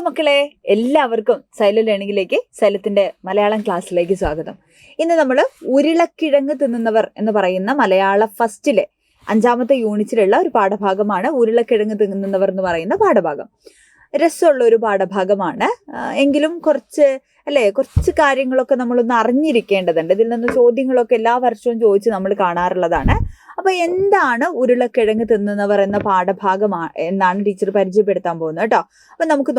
മക്കളെ, എല്ലാവർക്കും സൈലം ലേണിംഗിലേക്ക് സൈലത്തിന്റെ മലയാളം ക്ലാസ്സിലേക്ക് സ്വാഗതം. ഇന്ന് നമ്മൾ ഉരുളക്കിഴങ്ങ് തിന്നുന്നവർ എന്ന് പറയുന്ന മലയാള ഫസ്റ്റിലെ 5ാമത്തെ യൂണിറ്റിലുള്ള ഒരു പാഠഭാഗമാണ് ഉരുളക്കിഴങ്ങ് തിന്നുന്നവർ എന്ന് പറയുന്ന പാഠഭാഗം. രസമുള്ള ഒരു പാഠഭാഗമാണ്. എങ്കിലും കുറച്ച് കാര്യങ്ങളൊക്കെ നമ്മളൊന്ന് അറിഞ്ഞിരിക്കേണ്ടതുണ്ട്. ഇതിൽ നിന്ന് ചോദ്യങ്ങളൊക്കെ എല്ലാ വർഷവും ചോദിച്ച് നമ്മൾ കാണാറുള്ളതാണ്. അപ്പൊ എന്താണ് ഉരുളക്കിഴങ്ങ് തിന്നുന്നവർ എന്ന പാഠഭാഗം എന്നാണ് ടീച്ചർ പരിചയപ്പെടുത്താൻ പോകുന്നത് കേട്ടോ. അപ്പൊ നമുക്ക്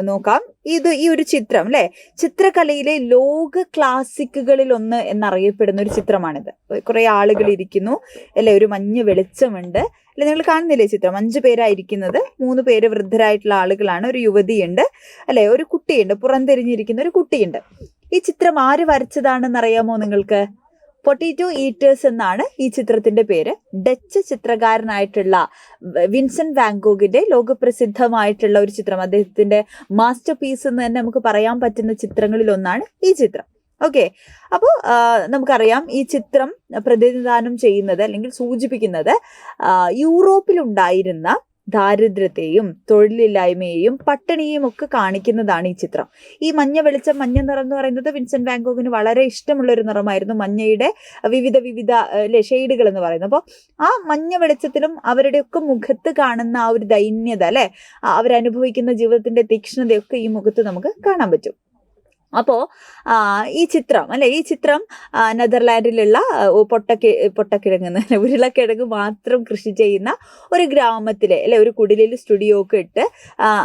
നോക്കാം. ഈ ഒരു ചിത്രം അല്ലെ, ചിത്രകലയിലെ ലോക ക്ലാസിക്കുകളിൽ ഒന്ന് എന്നറിയപ്പെടുന്ന ഒരു ചിത്രമാണിത്. കുറെ ആളുകൾ ഇരിക്കുന്നു അല്ലെ, ഒരു മഞ്ഞ വെളിച്ചമുണ്ട് അല്ലെ, നിങ്ങൾ കാണുന്നില്ലേ ചിത്രം? 5 പേരായിരിക്കുന്നത്. 3 പേര് വൃദ്ധരായിട്ടുള്ള ആളുകളാണ്, ഒരു യുവതിയുണ്ട് അല്ലെ, ഒരു കുട്ടിയുണ്ട്, പുറംതിരിഞ്ഞിരിക്കുന്ന ഒരു കുട്ടിയുണ്ട്. ഈ ചിത്രം ആര് വരച്ചതാണെന്ന് അറിയാമോ നിങ്ങൾക്ക്? പൊട്ടേറ്റോ ഈറ്റേഴ്സ് എന്നാണ് ഈ ചിത്രത്തിന്റെ പേര്. ഡച്ച് ചിത്രകാരനായിട്ടുള്ള വിൻസെന്റ് വാൻ ഗോഗിന്റെ ലോകപ്രസിദ്ധമായിട്ടുള്ള ഒരു ചിത്രം, അദ്ദേഹത്തിന്റെ മാസ്റ്റർ പീസ് എന്ന് തന്നെ നമുക്ക് പറയാൻ പറ്റുന്ന ചിത്രങ്ങളിൽ ഒന്നാണ് ഈ ചിത്രം. ഓക്കെ, അപ്പോൾ നമുക്കറിയാം ഈ ചിത്രം പ്രതിനിധാനം ചെയ്യുന്നത് അല്ലെങ്കിൽ സൂചിപ്പിക്കുന്നത് യൂറോപ്പിലുണ്ടായിരുന്ന ദാരിദ്ര്യത്തെയും തൊഴിലില്ലായ്മയെയും പട്ടിണിയും ഒക്കെ കാണിക്കുന്നതാണ് ഈ ചിത്രം. ഈ മഞ്ഞ വെളിച്ചം, മഞ്ഞ നിറം എന്ന് പറയുന്നത് വിൻസെന്റ് വാൻ ഗോഗിന് വളരെ ഇഷ്ടമുള്ള ഒരു നിറമായിരുന്നു. മഞ്ഞയുടെ വിവിധ ഷെയ്ഡുകൾ എന്ന് പറയുന്നത്. അപ്പോൾ ആ മഞ്ഞ വെളിച്ചത്തിലും അവരുടെയൊക്കെ മുഖത്ത് കാണുന്ന ആ ഒരു ദൈന്യത അല്ലെ, അവരനുഭവിക്കുന്ന ജീവിതത്തിന്റെ തീക്ഷ്ണതയൊക്കെ ഈ മുഖത്ത് നമുക്ക് കാണാൻ പറ്റും. അപ്പോൾ ഈ ചിത്രം നെതർലാൻഡിലുള്ള പൊട്ടക്കിഴങ്ങ് ഉരുളക്കിഴങ്ങ് മാത്രം കൃഷി ചെയ്യുന്ന ഒരു ഗ്രാമത്തിലെ ഒരു കുടിലിൽ സ്റ്റുഡിയോ ഒക്കെ ഇട്ട്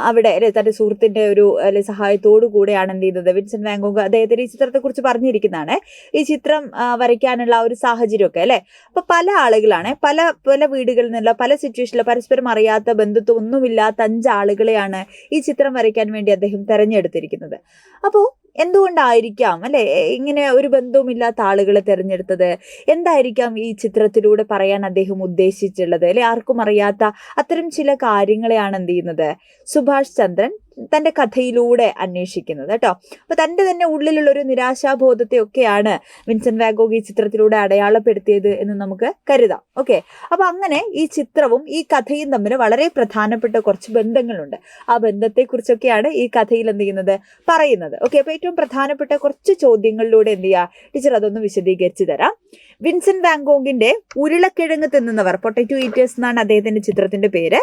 അവിടെ തന്റെ സുഹൃത്തിന്റെ ഒരു സഹായത്തോടു കൂടെയാണ് എന്ത് ചെയ്യുന്നത് വിൻസെന്റ് വാൻ ഗോഗ് അദ്ദേഹത്തിന് ഈ ചിത്രത്തെക്കുറിച്ച് പറഞ്ഞിരിക്കുന്നതാണ്. ഈ ചിത്രം വരയ്ക്കാനുള്ള ഒരു സാഹചര്യമൊക്കെ അല്ലെ. അപ്പൊ പല ആളുകളാണ്, പല വീടുകളിൽ നിന്നുള്ള പല സിറ്റുവേഷനിൽ പരസ്പരം അറിയാത്ത ബന്ധുത്വം ഒന്നുമില്ലാത്ത 5 ആളുകളെയാണ് ഈ ചിത്രം വരയ്ക്കാൻ വേണ്ടി അദ്ദേഹം തെരഞ്ഞെടുത്തിരിക്കുന്നത്. അപ്പോൾ എന്തുകൊണ്ടായിരിക്കാം അല്ലെ ഇങ്ങനെ ഒരു ബന്ധവുമില്ലാത്ത ആളുകളെ തിരഞ്ഞെടുത്തത്? എന്തായിരിക്കാം ഈ ചിത്രത്തിലൂടെ പറയാൻ അദ്ദേഹം ഉദ്ദേശിച്ചുള്ളത്? അല്ലെ, ആർക്കും അറിയാത്ത അത്തരം ചില കാര്യങ്ങളെയാണ് എന്ത് ചെയ്യുന്നത് സുഭാഷ് ചന്ദ്രൻ തന്റെ കഥയിലൂടെ അന്വേഷിക്കുന്നത് കേട്ടോ. അപ്പൊ തന്റെ തന്നെ ഉള്ളിലുള്ള ഒരു നിരാശാബോധത്തെ ഒക്കെയാണ് വിൻസെന്റ് വാൻ ഗോഗ് ഈ ചിത്രത്തിലൂടെ അടയാളപ്പെടുത്തിയത് എന്ന് നമുക്ക് കരുതാം. ഓക്കെ, അപ്പൊ അങ്ങനെ ഈ ചിത്രവും ഈ കഥയും തമ്മിൽ വളരെ പ്രധാനപ്പെട്ട കുറച്ച് ബന്ധങ്ങളുണ്ട്. ആ ബന്ധത്തെക്കുറിച്ചൊക്കെയാണ് ഈ കഥയിൽ എന്ത് ചെയ്യുന്നത് പറയുന്നത്. ഓക്കെ, അപ്പൊ ഏറ്റവും പ്രധാനപ്പെട്ട കുറച്ച് ചോദ്യങ്ങളിലൂടെ എന്ത് ചെയ്യുക ടീച്ചർ അതൊന്ന് വിശദീകരിച്ചു തരാം. വിൻസെന്റ് വാൻ ഗോഗിന്റെ ഉരുളക്കിഴങ്ങ് തിന്നുന്നവർ, പൊട്ടറ്റോ ഈറ്റേഴ്സ് എന്നാണ് അദ്ദേഹത്തിന്റെ ചിത്രത്തിന്റെ പേര്,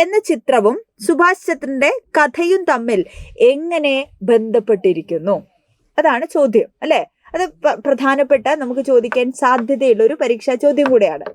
എന്ന ചിത്രവും സുഭാഷ് ചന്ദ്രന്റെ കഥയും തമ്മിൽ എങ്ങനെ ബന്ധപ്പെട്ടിരിക്കുന്നു? അതാണ് ചോദ്യം അല്ലെ. അത് പ്രധാനപ്പെട്ട നമുക്ക് ചോദിക്കാൻ സാധ്യതയുള്ള ഒരു പരീക്ഷാ ചോദ്യം കൂടെയാണ്.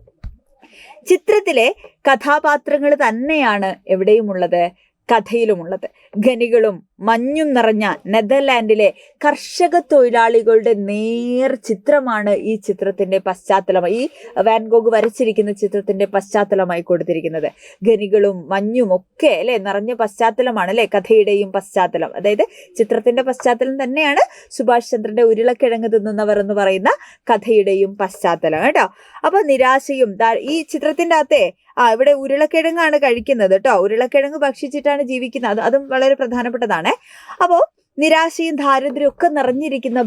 ചിത്രത്തിലെ കഥാപാത്രങ്ങൾ തന്നെയാണ് എവിടെയുമുള്ളത്, കഥയിലുമുള്ളത്. ഖനികളും മഞ്ഞും നിറഞ്ഞ നെതർലാൻഡിലെ കർഷക തൊഴിലാളികളുടെ നേർ ചിത്രമാണ് ഈ ചിത്രത്തിന്റെ പശ്ചാത്തലമായി, ഈ വാൻ ഗോഗ് വരച്ചിരിക്കുന്ന ചിത്രത്തിന്റെ പശ്ചാത്തലമായി കൊടുത്തിരിക്കുന്നത്. ഖനികളും മഞ്ഞും ഒക്കെ അല്ലെ നിറഞ്ഞ പശ്ചാത്തലമാണ് അല്ലെ കഥയുടെയും പശ്ചാത്തലം. അതായത് ചിത്രത്തിന്റെ പശ്ചാത്തലം തന്നെയാണ് സുഭാഷ് ചന്ദ്രന്റെ ഉരുളക്കിഴങ്ങ് തിന്നുന്നവർ എന്ന് പറയുന്ന കഥയുടെയും പശ്ചാത്തലം കേട്ടോ. അപ്പൊ നിരാശയും ഈ ചിത്രത്തിന്റെ അകത്തെ ഇവിടെ ഉരുളക്കിഴങ്ങാണ് കഴിക്കുന്നത് കേട്ടോ. ഉരുളക്കിഴങ്ങ് ഭക്ഷിച്ചിട്ടാണ് ജീവിക്കുന്നത്. അതും വളരെ പ്രധാനപ്പെട്ടതാണ്. അപ്പോൾ നിരാശയും ദാരിദ്ര്യവും ഒക്കെ നിറഞ്ഞിരിക്കുന്ന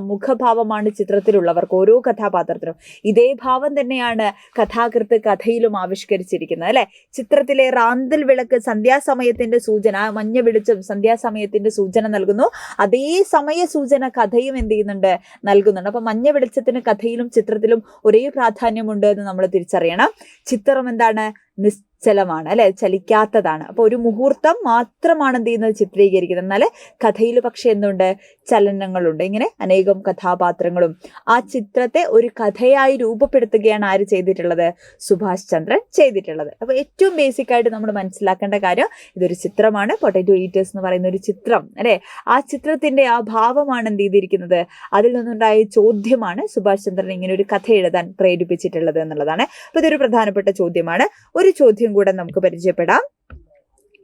മുഖഭാവമാണ് ചിത്രത്തിലുള്ളവർക്ക്, ഓരോ കഥാപാത്രത്തിനും. ഇതേ ഭാവം തന്നെയാണ് കഥാകൃത്ത് കഥയിലും ആവിഷ്കരിച്ചിരിക്കുന്നത് അല്ലെ. ചിത്രത്തിലെ റാന്തൽ വിളക്ക് സന്ധ്യാസമയത്തിന്റെ സൂചന, മഞ്ഞ വെളിച്ചം സന്ധ്യാസമയത്തിന്റെ സൂചന നൽകുന്നു. അതേ സമയ സൂചന കഥയും എന്ത് ചെയ്യുന്നുണ്ട് നൽകുന്നുണ്ട്. അപ്പൊ മഞ്ഞ വെളിച്ചത്തിന് കഥയിലും ചിത്രത്തിലും ഒരേ പ്രാധാന്യമുണ്ട് എന്ന് നമ്മൾ തിരിച്ചറിയണം. ചിത്രം എന്താണ്? നിശ്ചലമാണ് അല്ലെ, ചലിക്കാത്തതാണ്. അപ്പൊ ഒരു മുഹൂർത്തം മാത്രമാണ് എന്ത് ചെയ്യുന്നത് ചിത്രീകരിക്കുന്നത്. എന്നാൽ കഥയിൽ പക്ഷെ എന്തുണ്ട്? ചലനങ്ങളുണ്ട്. ഇങ്ങനെ അനേകം കഥാപാത്രങ്ങളും ആ ചിത്രത്തെ ഒരു കഥയായി രൂപപ്പെടുത്തുകയാണ് ആര് ചെയ്തിട്ടുള്ളത്? സുഭാഷ് ചന്ദ്രൻ ചെയ്തിട്ടുള്ളത്. അപ്പൊ ഏറ്റവും ബേസിക് ആയിട്ട് നമ്മൾ മനസ്സിലാക്കേണ്ട കാര്യം, ഇതൊരു ചിത്രമാണ്, പൊട്ടറ്റോ ഈറ്റേഴ്സ് എന്ന് പറയുന്ന ഒരു ചിത്രം അല്ലെ. ആ ചിത്രത്തിന്റെ ആ ഭാവമാണ് എന്ത് ചെയ്തിരിക്കുന്നത്, അതിൽ നിന്നുണ്ടായ ചോദ്യമാണ് സുഭാഷ് ചന്ദ്രൻ ഇങ്ങനെ ഒരു കഥ എഴുതാൻ പ്രേരിപ്പിച്ചിട്ടുള്ളത് എന്നുള്ളതാണ്. അപ്പൊ ഇതൊരു പ്രധാനപ്പെട്ട ചോദ്യമാണ്. ഒരു ചോദ്യം കൂടെ നമുക്ക് പരിചയപ്പെടാം.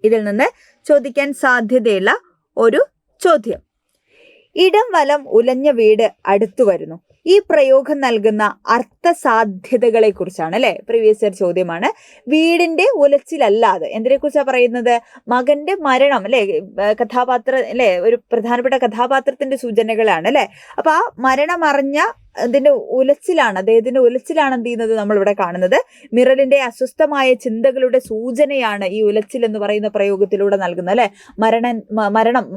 ഇതിൽ നിന്ന് ചോദിക്കാൻ സാധ്യതയുള്ള ഒരു ചോദ്യം: ഇടം വലം ഉലഞ്ഞ വീട് അടുത്തു വരുന്നു. ഈ പ്രയോഗം നൽകുന്ന അർത്ഥസാധ്യതകളെ കുറിച്ചാണ് അല്ലെ. പ്രീവിയസ് ഇയർ ചോദ്യമാണ്. വീടിന്റെ ഉലച്ചിലല്ലാതെ എന്തിനെ കുറിച്ചാണ് പറയുന്നത്? മകന്റെ മരണം അല്ലെ, കഥാപാത്ര അല്ലെ, ഒരു പ്രധാനപ്പെട്ട കഥാപാത്രത്തിന്റെ സൂചനകളാണ് അല്ലെ. അപ്പൊ ആ മരണമറിഞ്ഞ അദ്ദേഹത്തിന്റെ ഉലച്ചിലാണ് എന്ത് ചെയ്യുന്നത് നമ്മളിവിടെ കാണുന്നത്. മിറലിന്റെ അസ്വസ്ഥമായ ചിന്തകളുടെ സൂചനയാണ് ഈ ഉലച്ചിൽ എന്ന് പറയുന്ന പ്രയോഗത്തിലൂടെ നൽകുന്നത് അല്ലെ.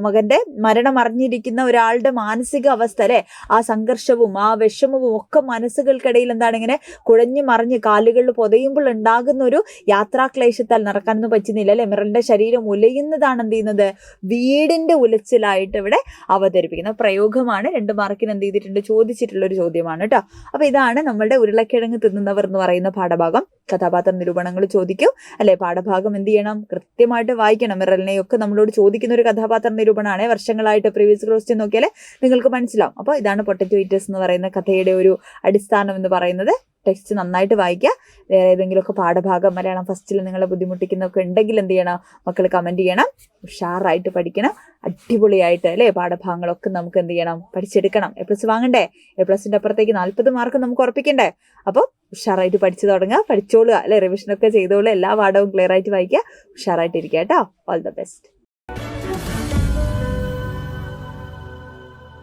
മകന്റെ മരണം അറിഞ്ഞിരിക്കുന്ന ഒരാളുടെ മാനസിക അവസ്ഥ അല്ലെ, ആ സംഘർഷവും ആ വിഷമവും ഒക്കെ മനസ്സുകൾക്കിടയിൽ എന്താണ് ഇങ്ങനെ കുഴഞ്ഞു മറിഞ്ഞ് കാലുകളിൽ പൊതയുമ്പോൾ ഉണ്ടാകുന്ന ഒരു യാത്രാക്ലേശത്താൽ നടക്കാനൊന്നും പറ്റുന്നില്ല അല്ലെ. മിറലിന്റെ ശരീരം ഉലയുന്നതാണ് എന്ത് ചെയ്യുന്നത്, വീടിന്റെ ഉലച്ചിലായിട്ട് ഇവിടെ അവതരിപ്പിക്കുന്ന പ്രയോഗമാണ്. 2 മാർക്കിന് എന്ത് ചെയ്തിട്ടുണ്ട്, ചോദിച്ചിട്ടുള്ള ഒരു ചോദ്യമാണ് കേട്ടോ. അപ്പൊ ഇതാണ് നമ്മളുടെ ഉരുളക്കിഴങ്ങ് തിന്നുന്നവർ എന്ന് പറയുന്ന പാഠഭാഗം. കഥാപാത്ര നിരൂപണങ്ങൾ ചോദിക്കും അല്ലെ. പാഠഭാഗം എന്ത് ചെയ്യണം, കൃത്യമായിട്ട് വായിക്കണം. മിറലിനെയൊക്കെ നമ്മളോട് ചോദിക്കുന്ന ഒരു കഥാപാത്ര നിരൂപണമാണ്. വർഷങ്ങളായിട്ട് പ്രീവിയസ് ക്വസ്റ്റ്യൻ നോക്കിയാൽ നിങ്ങൾക്ക് മനസ്സിലാവും. അപ്പോൾ ഇതാണ് പൊട്ടറ്റോ ഈറ്റേഴ്സ് എന്ന് പറയുന്ന കഥയുടെ ഒരു അടിസ്ഥാനം എന്ന് പറയുന്നത്. ടെക്സ്റ്റ് നന്നായിട്ട് വായിക്കുക. വേറെ ഏതെങ്കിലുമൊക്കെ പാഠഭാഗം മലയാളം ഫസ്റ്റിൽ നിങ്ങളെ ബുദ്ധിമുട്ടിക്കുന്നൊക്കെ ഉണ്ടെങ്കിൽ എന്ത് ചെയ്യണം, മക്കൾ കമൻറ്റ് ചെയ്യണം. ഉഷാറായിട്ട് പഠിക്കണം, അടിപൊളിയായിട്ട് അല്ലേ. പാഠഭാഗങ്ങളൊക്കെ നമുക്ക് എന്ത് ചെയ്യണം, പഠിച്ചെടുക്കണം. A+ വാങ്ങണ്ടേ, A+ന്റെ അപ്പുറത്തേക്ക് 40 മാർക്ക് നമുക്ക് ഉറപ്പിക്കണ്ടേ. അപ്പോൾ ഉഷാറായിട്ട് പഠിച്ചു തുടങ്ങുക, പഠിച്ചോളുക അല്ലെ. റിവിഷനൊക്കെ ചെയ്തോളുക, എല്ലാ പാഠവും ക്ലിയർ ആയിട്ട് വായിക്കുക, ഉഷാറായിട്ട് ഇരിക്കുക കേട്ടോ. All the best.